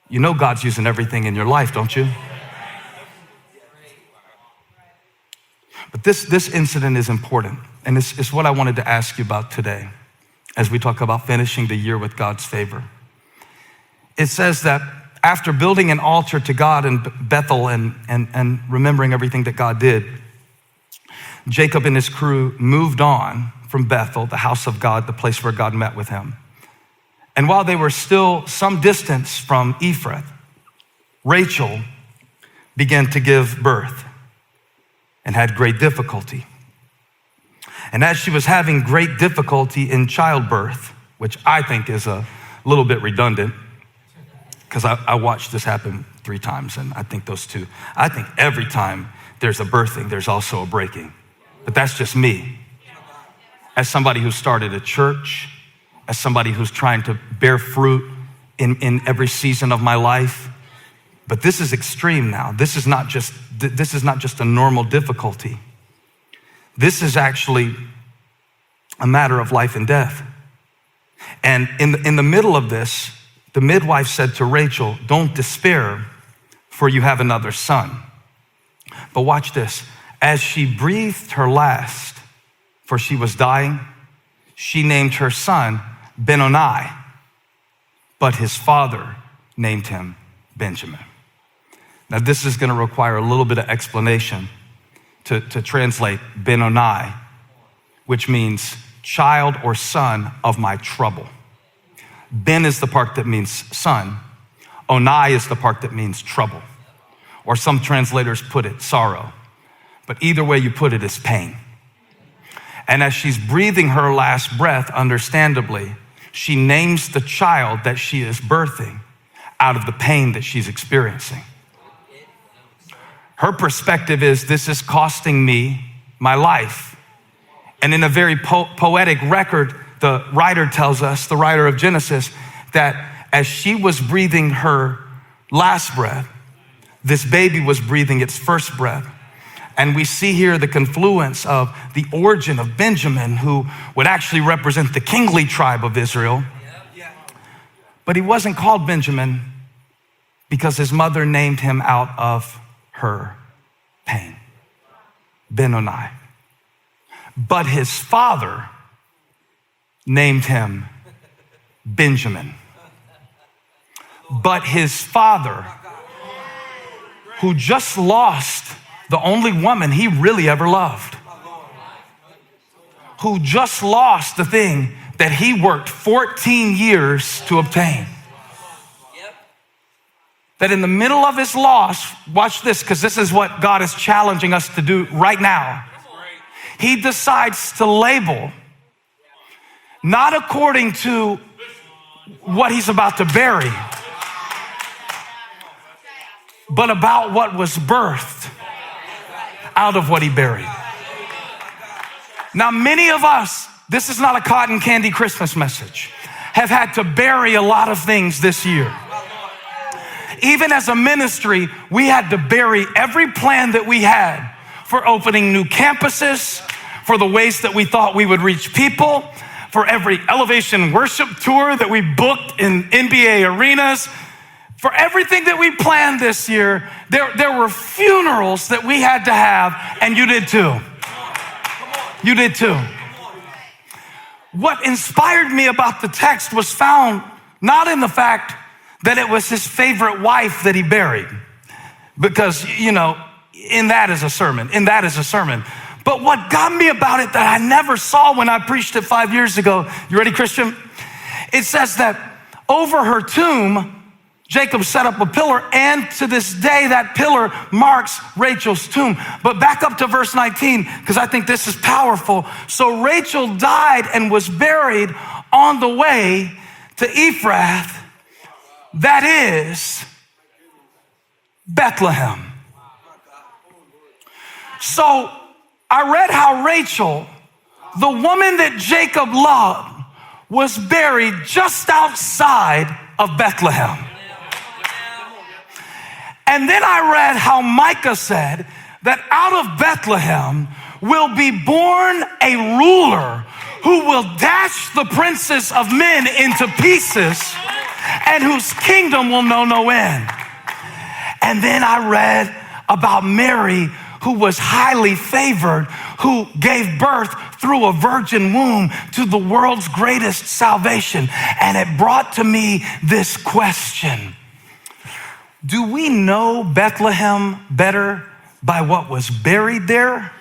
You know God's using everything in your life, don't you? But this incident is important, and it's what I wanted to ask you about today as we talk about finishing the year with God's favor. It says that after building an altar to God in Bethel and remembering everything that God did, Jacob and his crew moved on from Bethel, the house of God, the place where God met with him. And while they were still some distance from Ephrath, Rachel began to give birth and had great difficulty. And as she was having great difficulty in childbirth, which I think is a little bit redundant, because I watched this happen 3 times, and I think every time there's a birthing, there's also a breaking. But that's just me. As somebody who started a church, as somebody who's trying to bear fruit in every season of my life. But this is extreme now. This is not just a normal difficulty. This is actually a matter of life and death. And in the middle of this, the midwife said to Rachel, "Don't despair, for you have another son." But watch this. As she breathed her last, for she was dying, she named her son Benoni, but his father named him Benjamin. Now this is going to require a little bit of explanation to translate Benoni, which means child or son of my trouble. Ben is the part that means son. Oni is the part that means trouble. Or some translators put it sorrow. But either way you put it is pain. And as she's breathing her last breath, understandably, she names the child that she is birthing out of the pain that she's experiencing. Her perspective is, this is costing me my life. And in a very poetic record, the writer tells us, the writer of Genesis, that as she was breathing her last breath, this baby was breathing its first breath. And we see here the confluence of the origin of Benjamin, who would actually represent the kingly tribe of Israel. But he wasn't called Benjamin because his mother named him out of her pain. Benoni. But his father named him Benjamin. But his father, who just lost the only woman he really ever loved, who just lost the thing that he worked 14 years to obtain. That in the middle of his loss, watch this, because this is what God is challenging us to do right now. He decides to label, not according to what he's about to bury, but about what was birthed out of what he buried. Now, many of us, this is not a cotton candy Christmas message, have had to bury a lot of things this year. Even as a ministry, we had to bury every plan that we had for opening new campuses, for the ways that we thought we would reach people, for every Elevation worship tour that we booked in NBA arenas. For everything that we planned this year, there were funerals that we had to have, and you did too. You did too. What inspired me about the text was found not in the fact that it was his favorite wife that he buried, because, in that is a sermon. But what got me about it that I never saw when I preached it 5 years ago, you ready, Christian? It says that over her tomb, Jacob set up a pillar, and to this day, that pillar marks Rachel's tomb. But back up to verse 19, because I think this is powerful. So Rachel died and was buried on the way to Ephrath, that is Bethlehem. So I read how Rachel, the woman that Jacob loved, was buried just outside of Bethlehem. And then I read how Micah said that out of Bethlehem will be born a ruler who will dash the princes of men into pieces and whose kingdom will know no end. And then I read about Mary, who was highly favored, who gave birth through a virgin womb to the world's greatest salvation. And it brought to me this question: do we know Bethlehem better by what was buried there,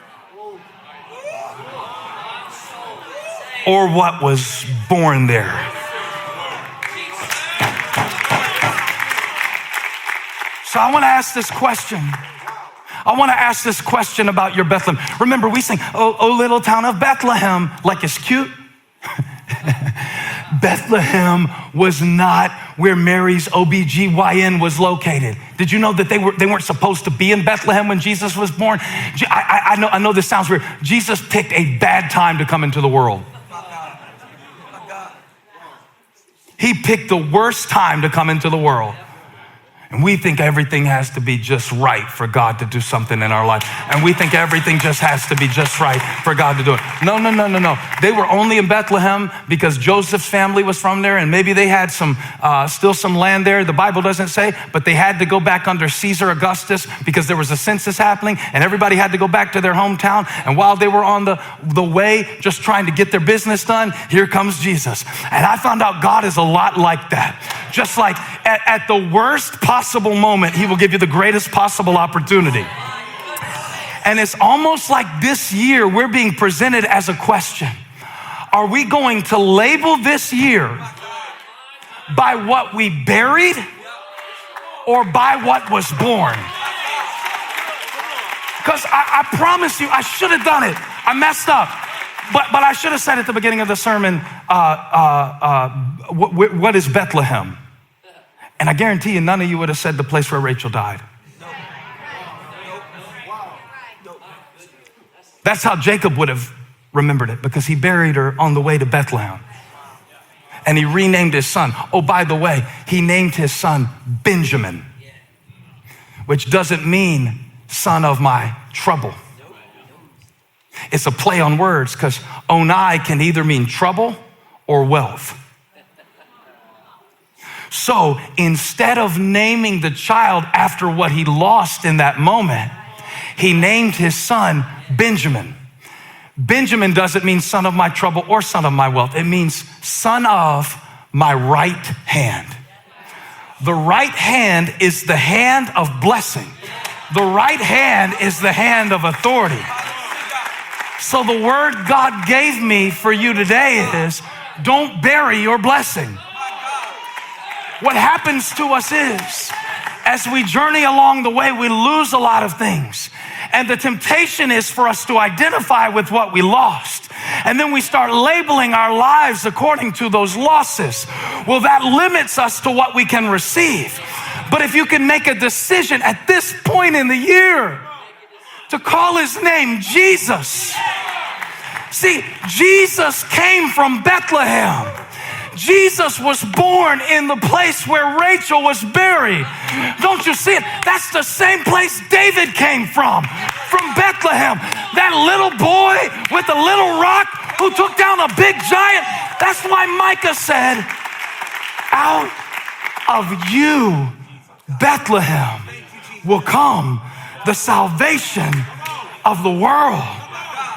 or what was born there? So I want to ask this question. I want to ask this question about your Bethlehem. Remember, we sing, oh little town of Bethlehem, like it's cute. Bethlehem was not where Mary's OBGYN was located. Did you know that they weren't supposed to be in Bethlehem when Jesus was born? I know this sounds weird. Jesus picked a bad time to come into the world. He picked the worst time to come into the world. And we think everything has to be just right for God to do something in our life. And we think everything just has to be just right for God to do it. No. They were only in Bethlehem because Joseph's family was from there, and maybe they had still some land there. The Bible doesn't say, but they had to go back under Caesar Augustus because there was a census happening, and everybody had to go back to their hometown. And while they were on the way, just trying to get their business done, here comes Jesus. And I found out God is a lot like that. Just like at the worst possible moment, he will give you the greatest possible opportunity. And it's almost like this year we're being presented as a question. Are we going to label this year by what we buried or by what was born? Because I promise you, I should have done it. I messed up. But I should have said at the beginning of the sermon, what is Bethlehem? And I guarantee you, none of you would have said the place where Rachel died. That's how Jacob would have remembered it, because he buried her on the way to Bethlehem. And he renamed his son. Oh, by the way, he named his son Benjamin, which doesn't mean son of my trouble. It's a play on words, because Onai can either mean trouble or wealth. So instead of naming the child after what he lost in that moment, he named his son Benjamin. Benjamin doesn't mean son of my trouble or son of my wealth. It means son of my right hand. The right hand is the hand of blessing. The right hand is the hand of authority. So the word God gave me for you today is, don't bury your blessing. What happens to us is, as we journey along the way, we lose a lot of things. And the temptation is for us to identify with what we lost. And then we start labeling our lives according to those losses. Well, that limits us to what we can receive. But if you can make a decision at this point in the year to call his name Jesus. See, Jesus came from Bethlehem. Jesus was born in the place where Rachel was buried. Don't you see it? That's the same place David came from Bethlehem. That little boy with a little rock who took down a big giant. That's why Micah said, out of you, Bethlehem, will come the salvation of the world.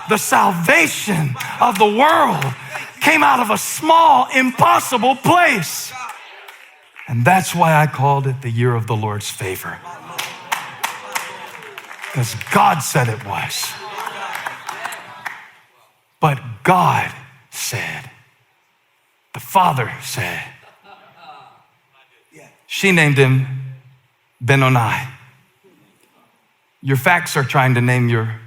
The salvation of the world came out of a small, impossible place. And that's why I called it the year of the Lord's favor. Because God said it was. But God said, the Father said, she named him Benoni. Your facts are trying to name your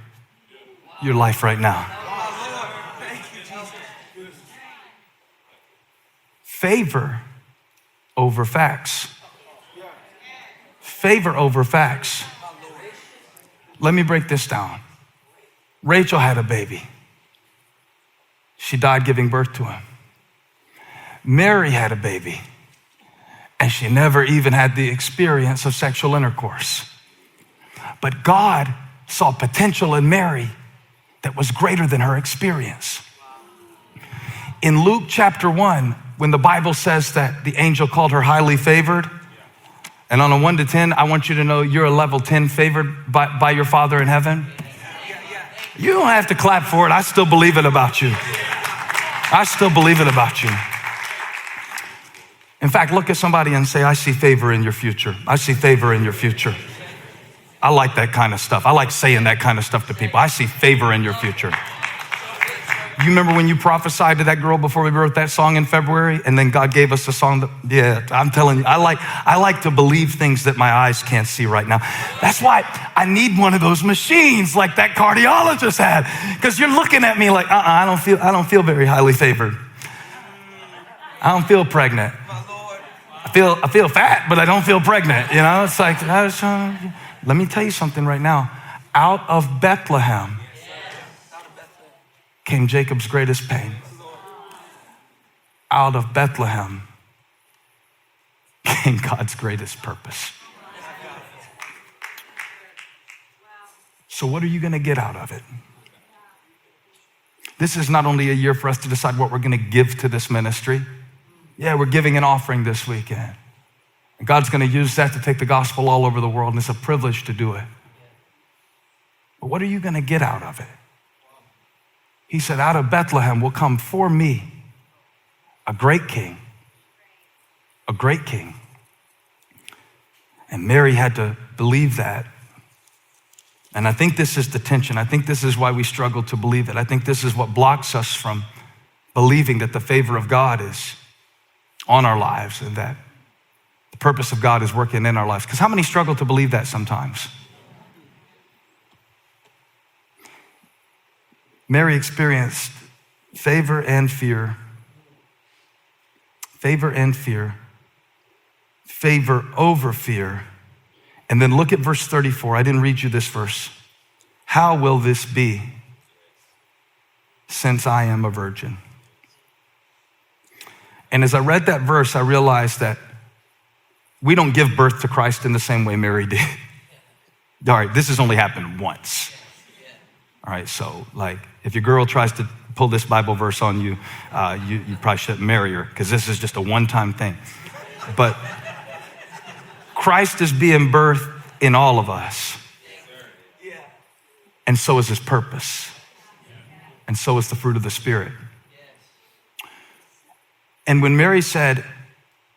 life right now. Favor over facts. Favor over facts. Let me break this down. Rachel had a baby. She died giving birth to him. Mary had a baby, and she never even had the experience of sexual intercourse. But God saw potential in Mary that was greater than her experience. In Luke chapter 1, when the Bible says that the angel called her highly favored, and on a 1 to 10, I want you to know you're a level 10 favored by your Father in heaven. You don't have to clap for it. I still believe it about you. I still believe it about you. In fact, look at somebody and say, I see favor in your future. I see favor in your future. I like that kind of stuff. I like saying that kind of stuff to people. I see favor in your future. You remember when you prophesied to that girl before we wrote that song in February, and then God gave us a song that, yeah, I'm telling you, I like to believe things that my eyes can't see right now. That's why I need one of those machines like that cardiologist had, because you're looking at me like, I don't feel very highly favored. I don't feel pregnant. I feel fat, but I don't feel pregnant. You know, it's like, let me tell you something right now. Out of Bethlehem came Jacob's greatest pain. Out of Bethlehem came God's greatest purpose. So what are you going to get out of it? This is not only a year for us to decide what we're going to give to this ministry. Yeah, we're giving an offering this weekend. And God's going to use that to take the gospel all over the world, and it's a privilege to do it. But what are you going to get out of it? He said, out of Bethlehem will come for me a great king, a great king. And Mary had to believe that. And I think this is the tension. I think this is why we struggle to believe it. I think this is what blocks us from believing that the favor of God is on our lives and that the purpose of God is working in our lives. Because how many struggle to believe that sometimes? Mary experienced favor and fear, favor and fear, favor over fear. And then look at verse 34. I didn't read you this verse. How will this be since I am a virgin? And as I read that verse, I realized that we don't give birth to Christ in the same way Mary did. All right, this has only happened once. All right, so like if your girl tries to pull this Bible verse on you, you probably shouldn't marry her because this is just a one-time thing. But Christ is being birthed in all of us. And so is his purpose. And so is the fruit of the Spirit. And when Mary said,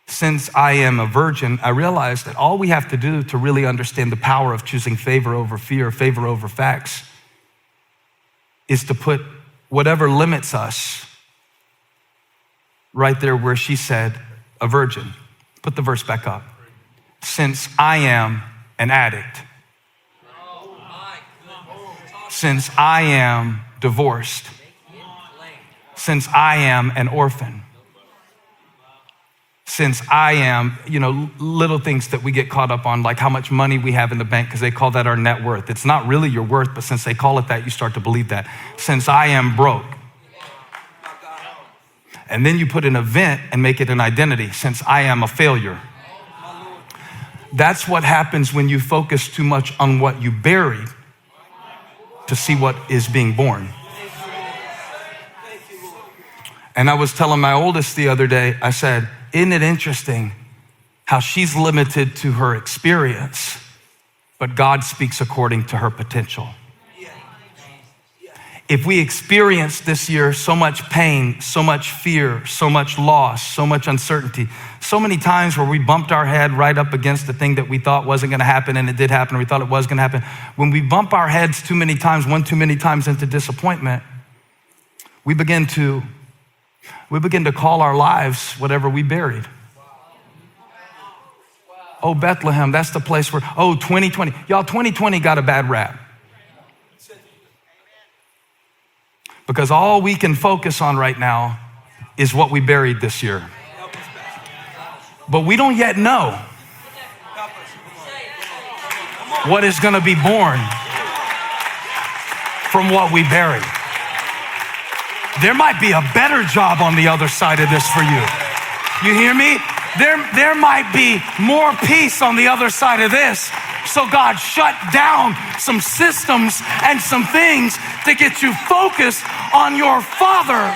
since I am a virgin, I realized that all we have to do to really understand the power of choosing favor over fear, favor over facts, is to put whatever limits us right there where she said, a virgin. Put the verse back up. Since I am an addict. Since I am divorced. Since I am an orphan. Since I am, little things that we get caught up on, like how much money we have in the bank, because they call that our net worth. It's not really your worth, but since they call it that, you start to believe that. Since I am broke. And then you put an event and make it an identity. Since I am a failure. That's what happens when you focus too much on what you buried to see what is being born. And I was telling my oldest the other day, I said, isn't it interesting how she's limited to her experience, but God speaks according to her potential? If we experience this year so much pain, so much fear, so much loss, so much uncertainty, so many times where we bumped our head right up against the thing that we thought wasn't going to happen and it did happen, or we thought it was going to happen. When we bump our heads too many times, one too many times into disappointment, we begin to call our lives whatever we buried. Oh, Bethlehem, that's the place where, 2020. Y'all, 2020 got a bad rap. Because all we can focus on right now is what we buried this year. But we don't yet know what is going to be born from what we buried. There might be a better job on the other side of this for you. You hear me? There might be more peace on the other side of this. So God shut down some systems and some things to get you focused on your Father.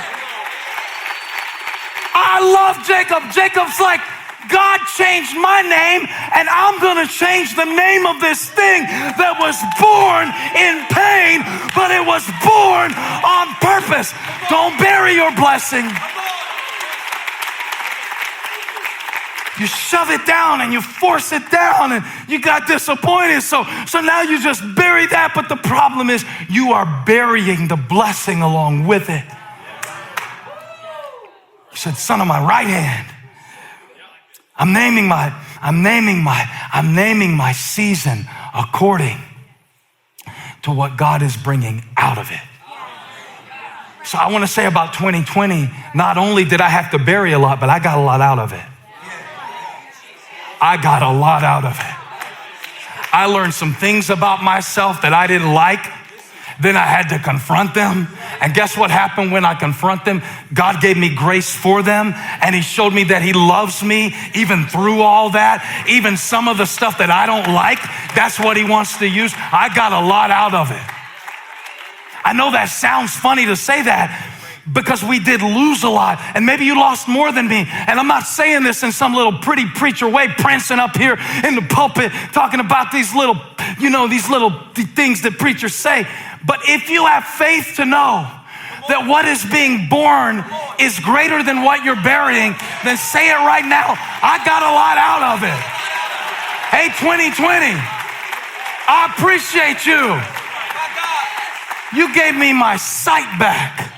I I love Jacob. Jacob's like, God changed my name, and I'm gonna change the name of this thing that was born in pain, but it was born on purpose. Don't bury your blessing. You shove it down and you force it down and you got disappointed. So now you just bury that. But the problem is you are burying the blessing along with it. You said, son of my right hand. I'm naming my season according to what God is bringing out of it. So I want to say about 2020, not only did I have to bury a lot, but I got a lot out of it. I got a lot out of it. I learned some things about myself that I didn't like. Then I had to confront them. And guess what happened when I confront them? God gave me grace for them. And he showed me that he loves me even through all that. Even some of the stuff that I don't like, that's what he wants to use. I got a lot out of it. I know that sounds funny to say that, because we did lose a lot, and maybe you lost more than me. And I'm not saying this in some little pretty preacher way, prancing up here in the pulpit, talking about these little things that preachers say. But if you have faith to know that what is being born is greater than what you're burying, then say it right now. I got a lot out of it. Hey, 2020, I appreciate you. You gave me my sight back.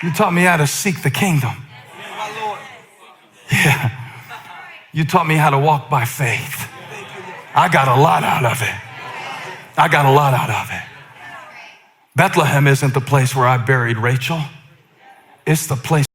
You taught me how to seek the kingdom. Yeah. You taught me how to walk by faith. I got a lot out of it. I got a lot out of it. Bethlehem isn't the place where I buried Rachel. It's the place